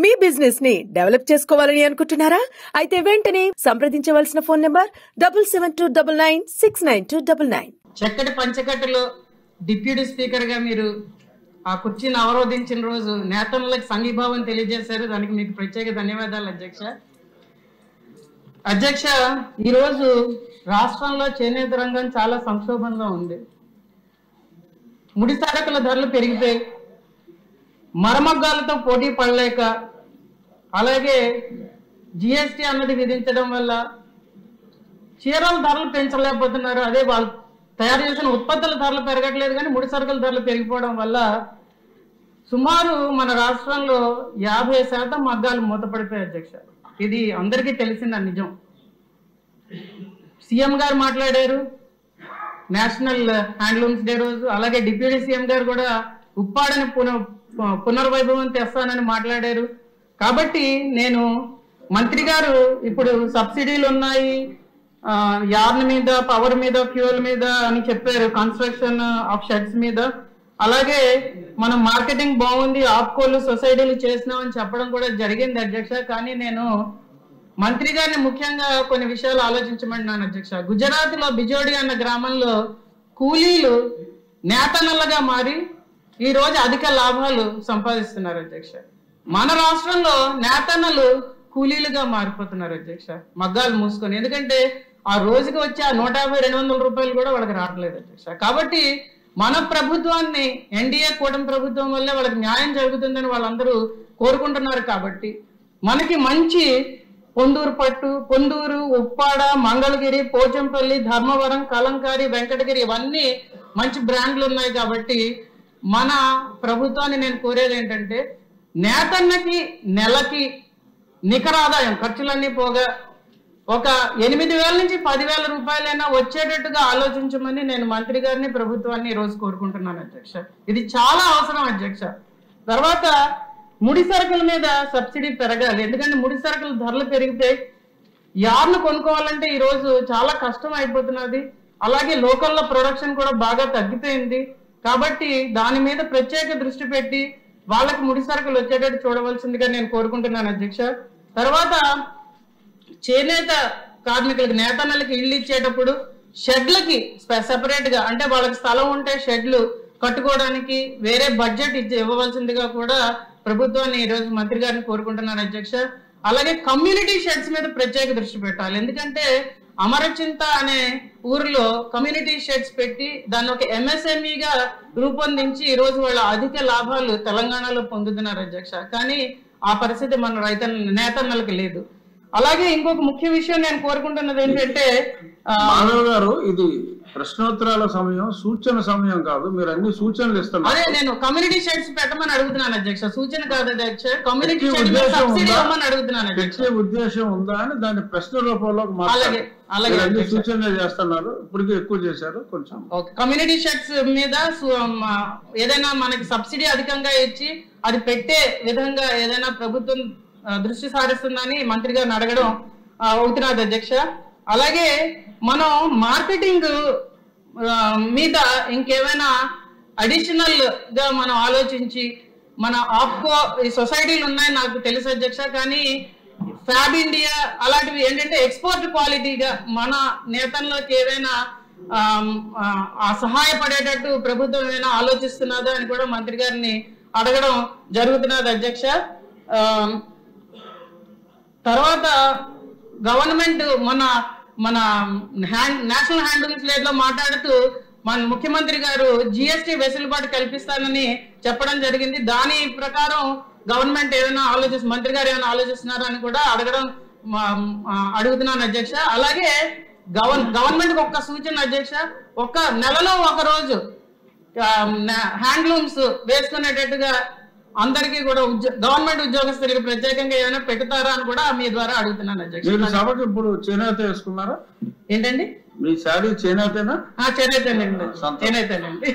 మీ business ని develop చేసుకోవాలని అనుకుంటున్నారా? అయితే వెంటనే సంప్రదించవలసిన ఫోన్ నంబర్ 7729969299. చక్కటి పంచకట్టులో డిప్యూటీ స్పీకర్ గా మీరు ఆ కుర్చీని అవరోధించిన రోజు నేతలకు సంఘీభావం తెలియజేశారు. దానికి మీకు ప్రత్యేక ధన్యవాదాలు అధ్యక్ష. అధ్యక్ష, ఈరోజు రాష్ట్రంలో చేనేత రంగం చాలా సంక్షోభంగా ఉంది. ముడి సరకుల ధరలు పెరిగిపోయి మరమగ్గాలతో పోటీ పడలేక, అలాగే జిఎస్టీ అన్నది విధించడం వల్ల చీరల ధరలు పెంచలేకపోతున్నారు. అదే వాళ్ళు తయారు చేసిన ఉత్పత్తుల ధరలు పెరగట్లేదు, కానీ ముడి సరుకుల ధరలు పెరిగిపోవడం వల్ల సుమారు మన రాష్ట్రంలో 50% మగ్గాలు మూతపడిపోయాయి అధ్యక్ష. ఇది అందరికీ తెలిసిన నిజం. సీఎం గారు మాట్లాడారు నేషనల్ హ్యాండ్లూమ్స్ డే రోజు, అలాగే డిప్యూటీ సీఎం గారు కూడా ఉప్పాడని పునర్వైభవం తెస్తానని మాట్లాడారు. కాబట్టి నేను మంత్రి గారు ఇప్పుడు సబ్సిడీలు ఉన్నాయి యార్న్ మీద, పవర్ మీద, ఫ్యూయల్ మీద అని చెప్పారు, కన్స్ట్రక్షన్ ఆఫ్ షెడ్స్ మీద. అలాగే మనం మార్కెటింగ్ బాగుంది, ఆప్కోలు సొసైటీలు చేసినామని చెప్పడం కూడా జరిగింది అధ్యక్ష. కానీ నేను మంత్రి గారిని ముఖ్యంగా కొన్ని విషయాలు ఆలోచించమంటున్నాను అధ్యక్ష. గుజరాత్ లో బిజోడి అన్న గ్రామంలో కూలీలు నేతన్నలుగా మారి ఈ రోజు అధిక లాభాలు సంపాదిస్తున్నారు అధ్యక్ష. మన రాష్ట్రంలో నేతన్నలు కూలీలుగా మారిపోతున్నారు అధ్యక్ష, మగ్గాలు మూసుకొని. ఎందుకంటే ఆ రోజుకి వచ్చే ఆ 150-200 రూపాయలు కూడా వాళ్ళకి రావట్లేదు అధ్యక్ష. కాబట్టి మన ప్రభుత్వాన్ని, ఎన్డీఏ కూటమి ప్రభుత్వం వల్లే వాళ్ళకి న్యాయం జరుగుతుందని వాళ్ళందరూ కోరుకుంటున్నారు. కాబట్టి మనకి మంచి పొందూరు పట్టు, పొందూరు, ఉప్పాడ, మంగళగిరి, పోచంపల్లి, ధర్మవరం, కలంకారి, వెంకటగిరి ఇవన్నీ మంచి బ్రాండ్లు ఉన్నాయి. కాబట్టి మన ప్రభుత్వాన్ని నేను కోరేది ఏంటంటే, నేతన్నకి నెలకి నికర ఆదాయం ఖర్చులన్నీ పోగా ఒక 8,000 నుంచి 10,000 రూపాయలైనా వచ్చేటట్టుగా ఆలోచించమని నేను మంత్రి గారిని, ప్రభుత్వాన్ని ఈరోజు కోరుకుంటున్నాను అధ్యక్ష. ఇది చాలా అవసరం అధ్యక్ష. తర్వాత ముడి సరుకుల మీద సబ్సిడీ పెరగాలి. ఎందుకంటే ముడి సరుకుల ధరలు పెరిగితే యార్ను కొనుక్కోవాలంటే ఈరోజు చాలా కష్టం అయిపోతున్నది. అలాగే లోకల్లో ప్రొడక్షన్ కూడా బాగా తగ్గిపోయింది. కాబట్టి దాని మీద ప్రత్యేక దృష్టి పెట్టి వాళ్ళకి ముడి సరుకులు వచ్చేటట్టు చూడవలసిందిగా నేను కోరుకుంటున్నాను అధ్యక్ష. తర్వాత చేనేత కార్మికులకి, నేతన్నలకి ఇళ్ళు ఇచ్చేటప్పుడు షెడ్లకి సెపరేట్ గా, అంటే వాళ్ళకి స్థలం ఉంటే షెడ్లు కట్టుకోవడానికి వేరే బడ్జెట్ ఇవ్వవలసిందిగా కూడా ప్రభుత్వాన్ని ఈరోజు మంత్రి గారిని కోరుకుంటున్నాను అధ్యక్ష. అలాగే కమ్యూనిటీ షెడ్స్ మీద ప్రత్యేక దృష్టి పెట్టాలి. ఎందుకంటే అమరచింత అనే ఊరిలో కమ్యూనిటీ షెడ్స్ పెట్టి దాన్ని ఒక ఎంఎస్ఎంఈగా రూపొందించి ఈరోజు వాళ్ళ అధిక లాభాలు తెలంగాణలో పొందుతున్నారు అధ్యక్ష. కానీ ఆ పరిస్థితి మన నేతన్నలకు లేదు. అలాగే ఇంకొక ముఖ్య విషయం నేను కోరుకుంటున్నది ఏంటంటే, మాధవ్ గారు, ఇది ప్రశ్నోత్తరాల సమయం, సూచన సమయం కాదు. మీరు అన్ని సూచనలు ఇస్తున్నారు. అదే నేను కమ్యూనిటీ షెడ్స్ పెట్టమని అడుగుతున్నాను అధ్యక్ష. సూచన కాదు అధ్యక్ష, కమ్యూనిటీ సబ్సిడీ ఇవ్వమని అడుగుతున్నాను అధ్యక్ష. ఉద్దేశం ఉందా అని దాన్ని ప్రశ్న రూపంలో అన్ని సూచనలు చేస్తున్నారు. ఇప్పటికీ ఎక్కువ చేశారు కొంచెం. కమ్యూనిటీ షెడ్స్ మీద ఏదైనా మనకి సబ్సిడీ అధికంగా ఇచ్చి అది పెట్టే విధంగా ఏదైనా ప్రభుత్వం దృష్టి సారిస్తుందని మంత్రి గారిని అడగడం అవుతున్నది అధ్యక్ష. అలాగే మనం మార్కెటింగ్ మీద ఇంకేమైనా అడిషనల్ గా మనం ఆలోచించి, మన ఆప్కో ఈ సొసైటీలు ఉన్నాయి నాకు తెలుసు అధ్యక్ష, కానీ ఫ్యాబ్ ఇండియా అలాంటివి ఏంటంటే ఎక్స్పోర్ట్ క్వాలిటీగా మన నేతల్లోకి ఏదైనా సహాయపడేటట్టు ప్రభుత్వం ఏమైనా ఆలోచిస్తున్నదా అని కూడా మంత్రి గారిని అడగడం జరుగుతున్నది అధ్యక్ష. తర్వాత గవర్నమెంట్ మన నేషనల్ హ్యాండ్లూమ్స్ డేలో మాట్లాడుతూ మన ముఖ్యమంత్రి గారు జిఎస్టీ వెసులుబాటు కల్పిస్తానని చెప్పడం జరిగింది. దాని ప్రకారం గవర్నమెంట్ ఏదైనా మంత్రి గారు ఏమైనా ఆలోచిస్తున్నారా అని కూడా అడుగుతున్నాను అధ్యక్ష. అలాగే గవర్నమెంట్ ఒక్క సూచన అధ్యక్ష, ఒక నెలలో ఒక రోజు హ్యాండ్లూమ్స్ వేసుకునేటట్టుగా అందరికీ కూడా గవర్నమెంట్ ఉద్యోగస్తులకు ప్రత్యేకంగా ఏమైనా పెడతారా అని కూడా మీ ద్వారా అడుగుతున్నాను అధ్యక్ష. ఇప్పుడు చేనేత వేసుకున్నారా? ఏంటండి మీ శారీ చేనేతేనా? చేనేతేనండి.